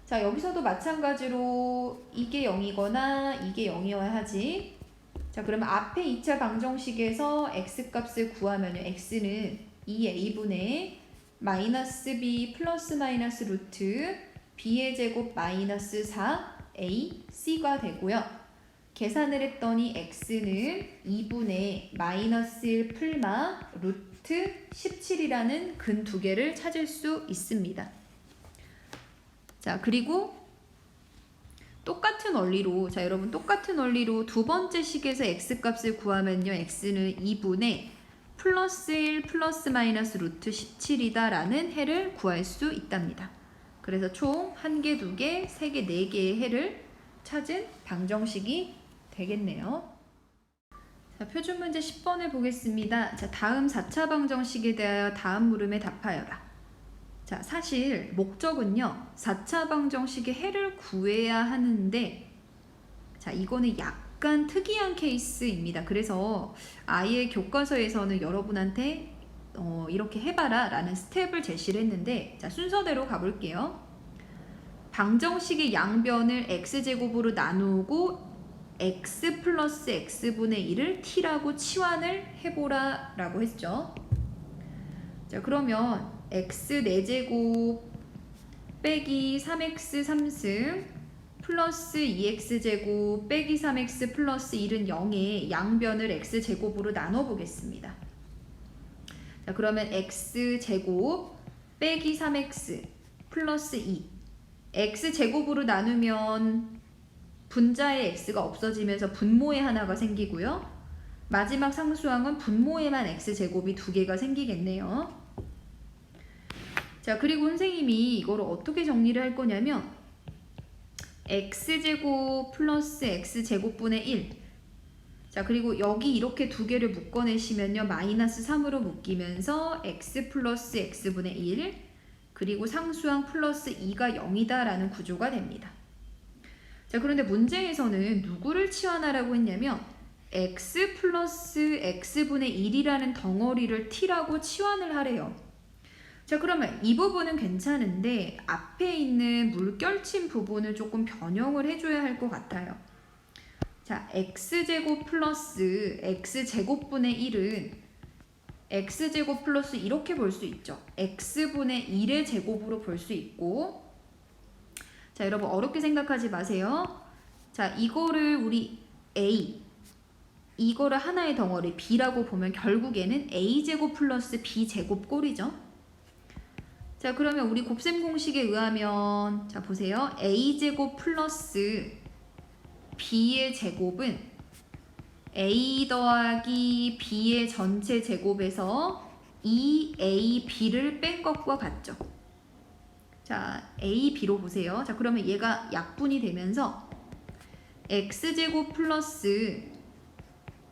자, 여기서도 마찬가지로 이게 0이거나 이게 0이어야 하지. 자, 그러면 앞에 2차 방정식에서 x값을 구하면요. x는 2a분의 마이너스 b 플러스 마이너스 루트 b의 제곱 마이너스 4ac가 되고요. 계산을 했더니 x는 2분의 마이너스 1 풀마 루트 17이라는 근 두 개를 찾을 수 있습니다. 자, 그리고 똑같은 원리로, 자, 여러분 똑같은 원리로 두 번째 식에서 x값을 구하면요. x는 2분의 플러스 1 플러스 마이너스 루트 17이다 라는 해를 구할 수 있답니다. 그래서 총 1개, 2개, 3개, 4개의 해를 찾은 방정식이 되겠네요. 자, 표준 문제 10번을 보겠습니다. 자, 다음 4차 방정식에 대하여 다음 물음에 답하여라. 자, 사실 목적은요. 4차 방정식의 해를 구해야 하는데, 자, 이거는 약간 특이한 케이스입니다. 그래서 아예 교과서에서는 여러분한테 이렇게 해봐라 라는 스텝을 제시를 했는데, 자, 순서대로 가볼게요. 방정식의 양변을 x제곱으로 나누고 x 플러스 x분의 1을 t라고 치환을 해보라 라고 했죠. 자, 그러면 x 4제곱 빼기 3x 3승 플러스 2x제곱 빼기 3x 플러스 1은 0의 양변을 x제곱으로 나눠보겠습니다. 자, 그러면 x제곱 빼기 3x 플러스 2 x제곱으로 나누면 분자의 x가 없어지면서 분모의 하나가 생기고요. 마지막 상수항은 분모에만 x제곱이 2개가 생기겠네요. 자, 그리고 선생님이 이거를 어떻게 정리를 할 거냐면 x제곱 플러스 x제곱분의 1. 자, 그리고 여기 이렇게 2개를 묶어내시면요. 마이너스 3으로 묶이면서 x 플러스 x분의 1 그리고 상수항 플러스 2가 0이다 라는 구조가 됩니다. 자, 그런데 문제에서는 누구를 치환하라고 했냐면 x 플러스 x분의 1이라는 덩어리를 t라고 치환을 하래요. 자, 그러면 이 부분은 괜찮은데 앞에 있는 물결침 부분을 조금 변형을 해줘야 할 것 같아요. 자, x제곱 플러스 x제곱분의 1은 x제곱 플러스 이렇게 볼 수 있죠. x분의 1의 제곱으로 볼 수 있고, 자, 여러분 어렵게 생각하지 마세요. 자, 이거를 우리 a, 이거를 하나의 덩어리 b라고 보면 결국에는 a제곱 플러스 b제곱 꼴이죠. 자, 그러면 우리 곱셈 공식에 의하면, 자, 보세요. a제곱 플러스 b의 제곱은 a 더하기 b의 전체 제곱에서 2ab를 뺀 것과 같죠. 자, ab로 보세요. 자, 그러면 얘가 약분이 되면서 x제곱 플러스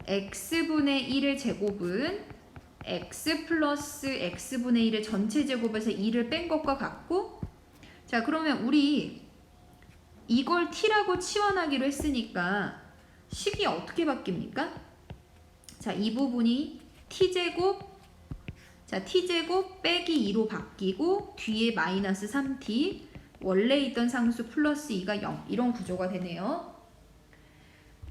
x분의 1의 제곱은 x 플러스 x분의 1의 전체 제곱에서 2를 뺀 것과 같고, 자, 그러면 우리 이걸 t라고 치환하기로 했으니까 식이 어떻게 바뀝니까? 자, 이 부분이 t제곱, 자, t제곱 빼기 2로 바뀌고 뒤에 마이너스 3t, 원래 있던 상수 플러스 2가 0, 이런 구조가 되네요.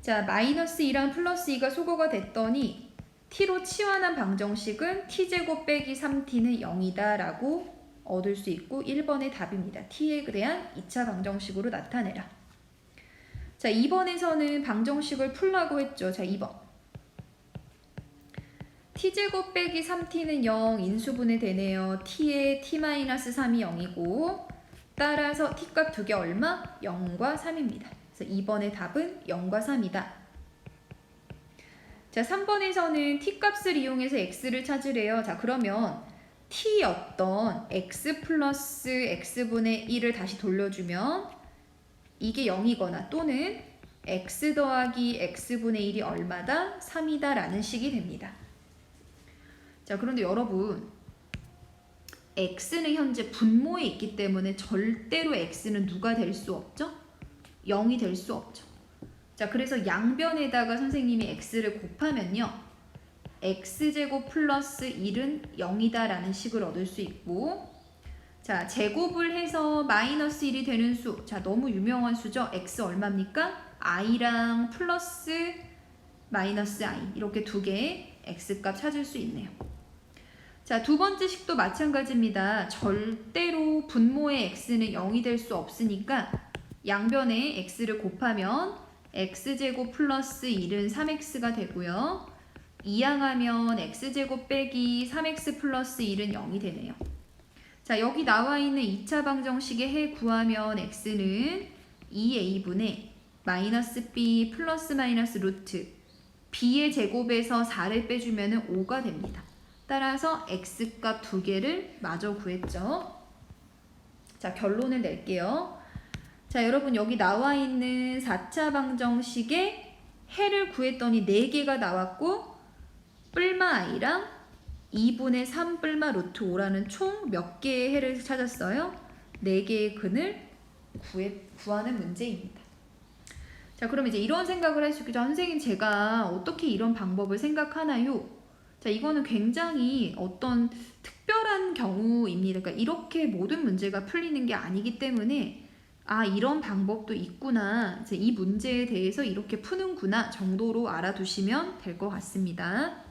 자, 마이너스 2랑 플러스 2가 소거가 됐더니 t로 치환한 방정식은 t제곱 빼기 3t는 0이다 라고 얻을 수 있고 1번의 답입니다. t에 대한 2차 방정식으로 나타내라. 자, 2번에서는 방정식을 풀라고 했죠. 자, 2번. t제곱 빼기 3t는 0 인수분해 되네요. t에 t-3이 0이고 따라서 t값 두 개 얼마? 0과 3입니다. 그래서 2번의 답은 0과 3이다. 자, 3번에서는 t값을 이용해서 x를 찾으래요. 자, 그러면 t였던 x 플러스 x분의 1을 다시 돌려주면 이게 0이거나 또는 x 더하기 x분의 1이 얼마다? 3이다 라는 식이 됩니다. 자, 그런데 여러분 x는 현재 분모에 있기 때문에 절대로 x는 누가 될 수 없죠? 0이 될 수 없죠. 자, 그래서 양변에다가 선생님이 x를 곱하면요 x제곱 플러스 1은 0이다 라는 식을 얻을 수 있고, 자, 제곱을 해서 마이너스 1이 되는 수, 자, 너무 유명한 수죠. x 얼마입니까? i랑 플러스 마이너스 i 이렇게 두 개의 x값 찾을 수 있네요. 자, 두 번째 식도 마찬가지입니다. 절대로 분모의 x는 0이 될 수 없으니까 양변에 x를 곱하면 x제곱 플러스 1은 3x가 되고요. 이항하면 x제곱 빼기 3x 플러스 1은 0이 되네요. 자, 여기 나와 있는 2차 방정식의 해 구하면 x는 2a분의 마이너스 b 플러스 마이너스 루트 b의 제곱에서 4를 빼주면 5가 됩니다. 따라서 x값 두 개를 마저 구했죠. 자, 결론을 낼게요. 자, 여러분 여기 나와 있는 4차 방정식의 해를 구했더니 4개가 나왔고 뿔마 i랑 2분의 3 뿔마 루트 5라는 총 몇 개의 해를 찾았어요? 4개의 근을 구하는 문제입니다. 자, 그럼 이제 이런 생각을 할 수 있겠죠. 선생님 제가 어떻게 이런 방법을 생각하나요? 자, 이거는 굉장히 어떤 특별한 경우입니다. 그러니까 이렇게 모든 문제가 풀리는 게 아니기 때문에 아, 이런 방법도 있구나. 이제 이 문제에 대해서 이렇게 푸는구나 정도로 알아두시면 될 것 같습니다.